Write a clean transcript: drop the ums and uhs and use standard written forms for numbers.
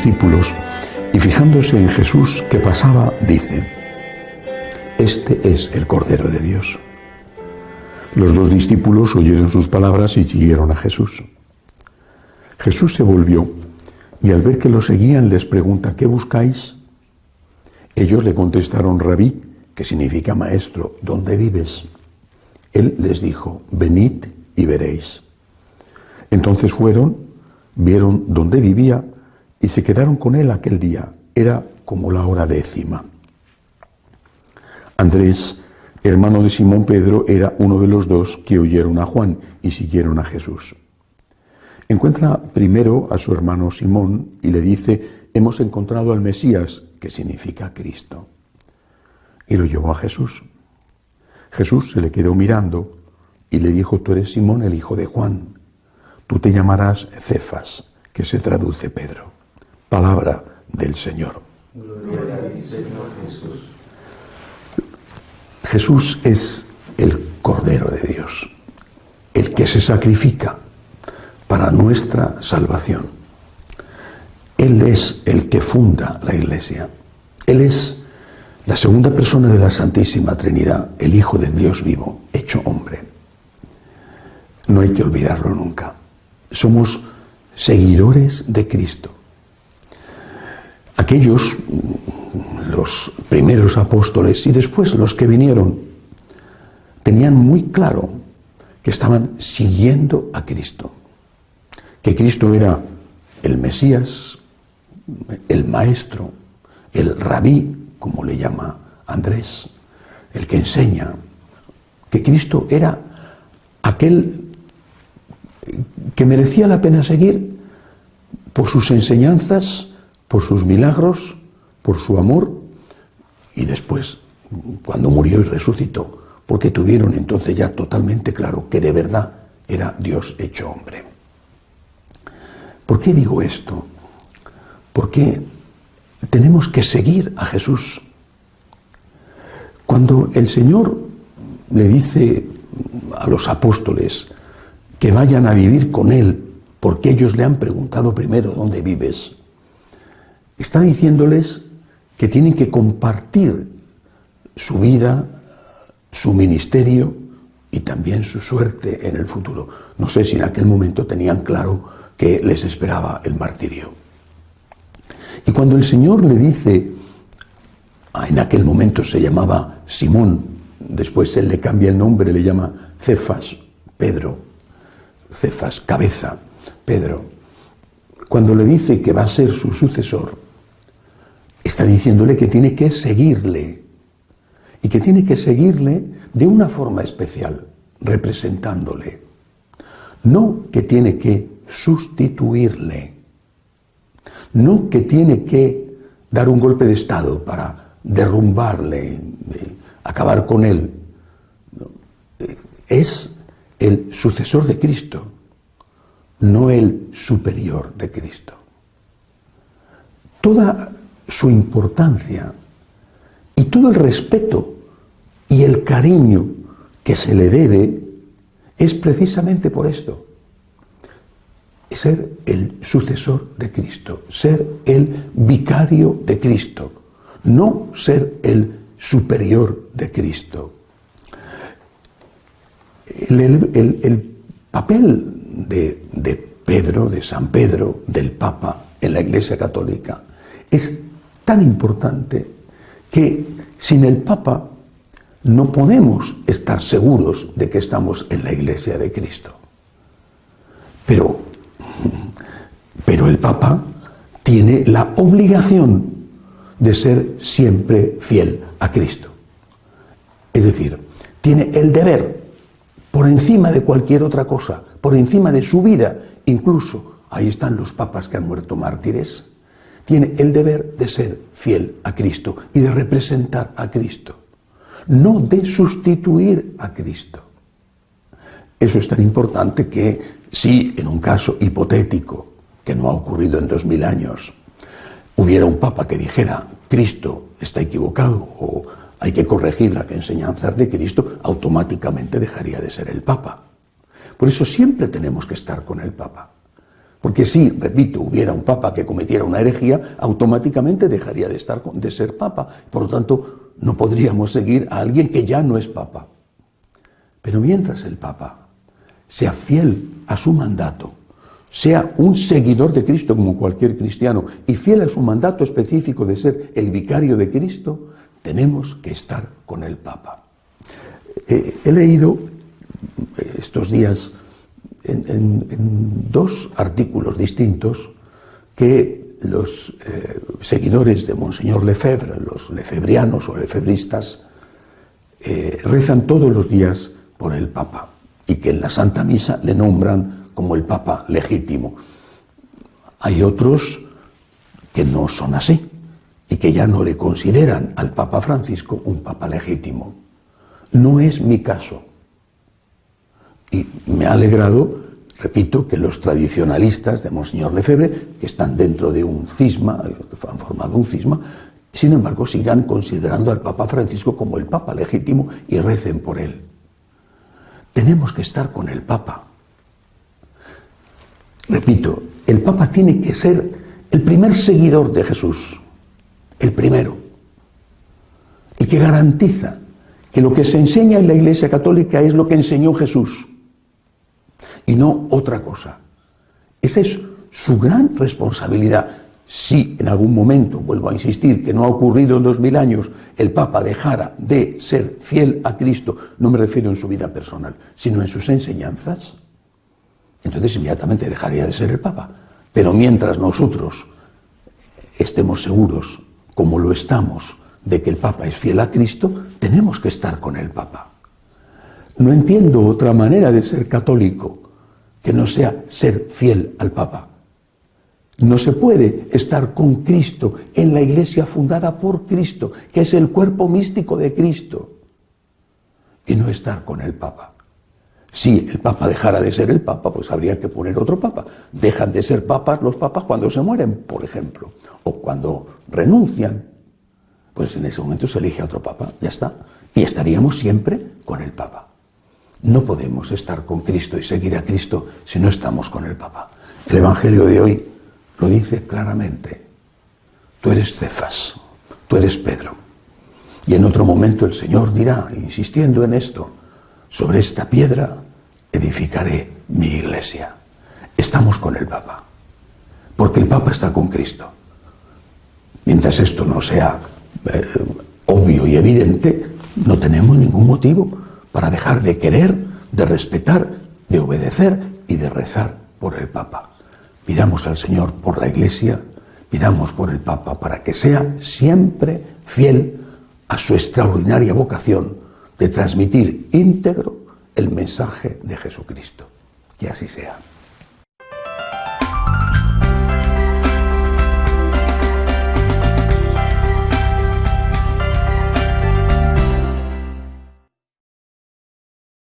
discípulos y fijándose en Jesús que pasaba, dice: este es el Cordero de Dios. Los dos discípulos oyeron sus palabras y siguieron a Jesús. Jesús se volvió y al ver que lo seguían les pregunta: ¿qué buscáis? Ellos le contestaron: Rabí, que significa maestro, ¿dónde vives? Él les dijo: venid y veréis. Entonces fueron, vieron dónde vivía y se quedaron con él aquel día. Era como la hora 10:00. Andrés, hermano de Simón Pedro, era uno de los dos que oyeron a Juan y siguieron a Jesús. Encuentra primero a su hermano Simón y le dice: hemos encontrado al Mesías, que significa Cristo. Y lo llevó a Jesús. Jesús se le quedó mirando y le dijo: tú eres Simón, el hijo de Juan. Tú te llamarás Cefas, que se traduce Pedro. Palabra del Señor. Gloria a ti, Señor Jesús. Jesús es el Cordero de Dios, el que se sacrifica para nuestra salvación. Él es el que funda la Iglesia. Él es la segunda persona de la Santísima Trinidad, el Hijo de Dios vivo, hecho hombre. No hay que olvidarlo nunca. Somos seguidores de Cristo. Aquellos, los primeros apóstoles y después los que vinieron, tenían muy claro que estaban siguiendo a Cristo, que Cristo era el Mesías, el Maestro, el Rabí, como le llama Andrés, el que enseña, que Cristo era aquel que merecía la pena seguir por sus enseñanzas, por sus milagros, por su amor, y después, cuando murió y resucitó, porque tuvieron entonces ya totalmente claro que de verdad era Dios hecho hombre. ¿Por qué digo esto? Porque tenemos que seguir a Jesús. Cuando el Señor le dice a los apóstoles que vayan a vivir con Él, porque ellos le han preguntado primero dónde vives, está diciéndoles que tienen que compartir su vida, su ministerio y también su suerte en el futuro. No sé si en aquel momento tenían claro que les esperaba el martirio. Y cuando el Señor le dice, en aquel momento se llamaba Simón, después él le cambia el nombre, le llama Cefas, Pedro, Cefas, cabeza, Pedro. Cuando le dice que va a ser su sucesor, está diciéndole que tiene que seguirle, y que tiene que seguirle de una forma especial, representándole. No que tiene que sustituirle, no que tiene que dar un golpe de estado para derrumbarle, acabar con él. Es el sucesor de Cristo, no el superior de Cristo. Toda su importancia y todo el respeto y el cariño que se le debe es precisamente por esto: ser el sucesor de Cristo, ser el vicario de Cristo, no ser el superior de Cristo. El papel de Pedro, de San Pedro, del Papa en la Iglesia Católica es tan importante que sin el Papa no podemos estar seguros de que estamos en la Iglesia de Cristo. Pero el Papa tiene la obligación de ser siempre fiel a Cristo. Es decir, tiene el deber, por encima de cualquier otra cosa, por encima de su vida, incluso, ahí están los papas que han muerto mártires, tiene el deber de ser fiel a Cristo y de representar a Cristo, no de sustituir a Cristo. Eso es tan importante que si en un caso hipotético, que no ha ocurrido en 2000 años, hubiera un papa que dijera Cristo está equivocado o hay que corregir las enseñanzas de Cristo, automáticamente dejaría de ser el papa. Por eso siempre tenemos que estar con el Papa, Porque si, repito, hubiera un papa que cometiera una herejía, automáticamente dejaría de ser papa. Por lo tanto, no podríamos seguir a alguien que ya no es papa. Pero mientras el papa sea fiel a su mandato, sea un seguidor de Cristo como cualquier cristiano y fiel a su mandato específico de ser el vicario de Cristo, tenemos que estar con el papa. He leído estos días en dos artículos distintos que los seguidores de Monseñor Lefebvre, los lefebrianos o lefebristas, rezan todos los días por el Papa y que en la Santa Misa le nombran como el Papa legítimo. Hay otros que no son así y que ya no le consideran al Papa Francisco un Papa legítimo. No es mi caso. Y me ha alegrado, repito, que los tradicionalistas de Monseñor Lefebvre, que están dentro de un cisma, han formado un cisma, sin embargo sigan considerando al Papa Francisco como el Papa legítimo y recen por él. Tenemos que estar con el Papa. Repito, el Papa tiene que ser el primer seguidor de Jesús, el primero, el que garantiza que lo que se enseña en la Iglesia Católica es lo que enseñó Jesús y no otra cosa. Esa es su gran responsabilidad. Si en algún momento, vuelvo a insistir, que no ha ocurrido en 2000 años, el Papa dejara de ser fiel a Cristo, no me refiero en su vida personal, sino en sus enseñanzas, entonces inmediatamente dejaría de ser el Papa. Pero mientras nosotros estemos seguros, como lo estamos, de que el Papa es fiel a Cristo, tenemos que estar con el Papa. No entiendo otra manera de ser católico que no sea ser fiel al Papa. No se puede estar con Cristo en la Iglesia fundada por Cristo, que es el cuerpo místico de Cristo, y no estar con el Papa. Si el Papa dejara de ser el Papa, pues habría que poner otro Papa. Dejan de ser papas los papas cuando se mueren, por ejemplo, o cuando renuncian. Pues en ese momento se elige a otro Papa, ya está. Y estaríamos siempre con el Papa. No podemos estar con Cristo y seguir a Cristo si no estamos con el Papa. El Evangelio de hoy lo dice claramente. Tú eres Cefas, tú eres Pedro. Y en otro momento el Señor dirá, insistiendo en esto, sobre esta piedra edificaré mi iglesia. Estamos con el Papa, porque el Papa está con Cristo. Mientras esto no sea obvio y evidente, no tenemos ningún motivo para dejar de querer, de respetar, de obedecer y de rezar por el Papa. Pidamos al Señor por la Iglesia, pidamos por el Papa para que sea siempre fiel a su extraordinaria vocación de transmitir íntegro el mensaje de Jesucristo. Que así sea.